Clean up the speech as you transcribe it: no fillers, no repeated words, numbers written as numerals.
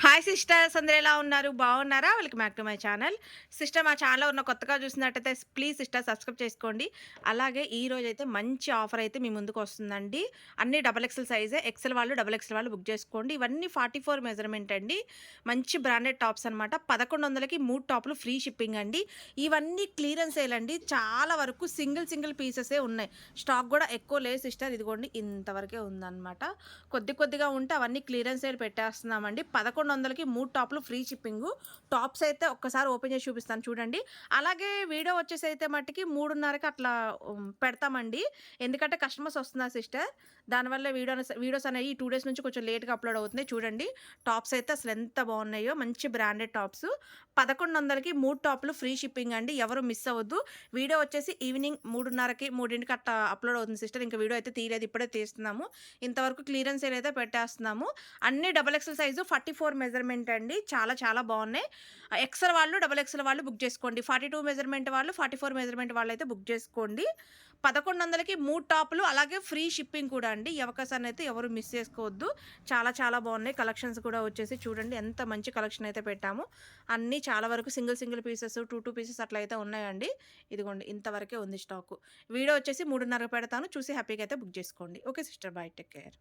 Hi sisters, అందరూ ఎలా ఉన్నారు? బాగున్నారా? Welcome back to my channel. Sister, మా ఛానల్ ఉన్న కొత్తగా చూసినట్టయితే ప్లీజ్ సిస్టర్ సబ్స్క్రైబ్ చేసుకోండి. అలాగే ఈ రోజైతే మంచి ఆఫర్ అయితే మీ ముందుకు వస్తుందండి. అన్ని డబుల్ ఎక్సెల్ సైజే. ఎక్సెల్ వాళ్ళు, డబుల్ ఎక్సెల్ వాళ్ళు బుక్ చేసుకోండి. ఇవన్నీ 44 మెజర్మెంట్ అండి. మంచి బ్రాండెడ్ టాప్స్ అనమాట. 1100కి 3 టాప్లు ఫ్రీ షిప్పింగ్ అండి. ఇవన్నీ క్లియరెన్స్ సేల్ అండి. చాలా వరకు సింగిల్ పీసెసే ఉన్నాయి. స్టాక్ కూడా ఎక్కువ లేదు సిస్టర్. ఇదిగోండి ఇంతవరకే ఉందన్నమాట. కొద్దిగా ఉంటే అవన్నీ క్లియరెన్స్ సేల్ పెట్టేస్తున్నామండి. 1100కి 3 టాప్లు ఫ్రీ షిప్పింగు. టాప్స్ అయితే ఒక్కసారి ఓపెన్ చేసి చూపిస్తాను చూడండి. అలాగే వీడియో వచ్చేసి అయితే మట్టికి 3:30కి అట్లా పెడతామండి. ఎందుకంటే కస్టమర్స్ వస్తున్నారు సిస్టర్. దానివల్ల వీడియోస్ అనేవి ఈ 2 డేస్ నుంచి కొంచెం లేట్‌గా అప్‌లోడ్ అవుతున్నాయి. చూడండి టాప్స్ అయితే అసలు ఎంత బాగున్నాయో, మంచి బ్రాండెడ్ టాప్స్. 1100కి 3 టాప్లు ఫ్రీ షిప్పింగ్ అండి. ఎవరు మిస్ అవ్వద్దు. వీడియో వచ్చేసి ఈవినింగ్ 3:30కి, 3కి అట్లా అప్‌లోడ్ అవుతుంది సిస్టర్. ఇంకా వీడియో అయితే తీయలేదు. ఇప్పుడే తీస్తున్నాము. ఇంతవరకు క్లియరెన్స్ సేల్ అయితే పెట్టేస్తున్నాము. అన్ని డబుల్ ఎక్సెల్ సైజు 44 మెజర్మెంట్ అండి. చాలా బాగున్నాయి. ఎక్సెల్ వాళ్ళు, డబుల్ ఎక్సెల్ వాళ్ళు బుక్ చేసుకోండి. 42 మెజర్మెంట్ వాళ్ళు, 44 మెజర్మెంట్ వాళ్ళైతే బుక్ చేసుకోండి. 1100కి 3 టాపులు అలాగే ఫ్రీ షిప్పింగ్ కూడా అండి. ఈ అవకాశాన్ని అయితే ఎవరు మిస్ చేసుకోవద్దు. చాలా బాగున్నాయి. కలెక్షన్స్ కూడా వచ్చేసి చూడండి ఎంత మంచి కలెక్షన్ అయితే పెట్టాము. అన్నీ చాలా వరకు సింగిల్ పీసెస్, 2 పీసెస్ అట్లా అయితే ఉన్నాయండి. ఇదిగోండి ఇంతవరకే ఉంది స్టాకు. వీడియో వచ్చేసి 3:30 పెడతాను. చూసి హ్యాపీగా అయితే బుక్ చేసుకోండి. Okay sister, by, take care.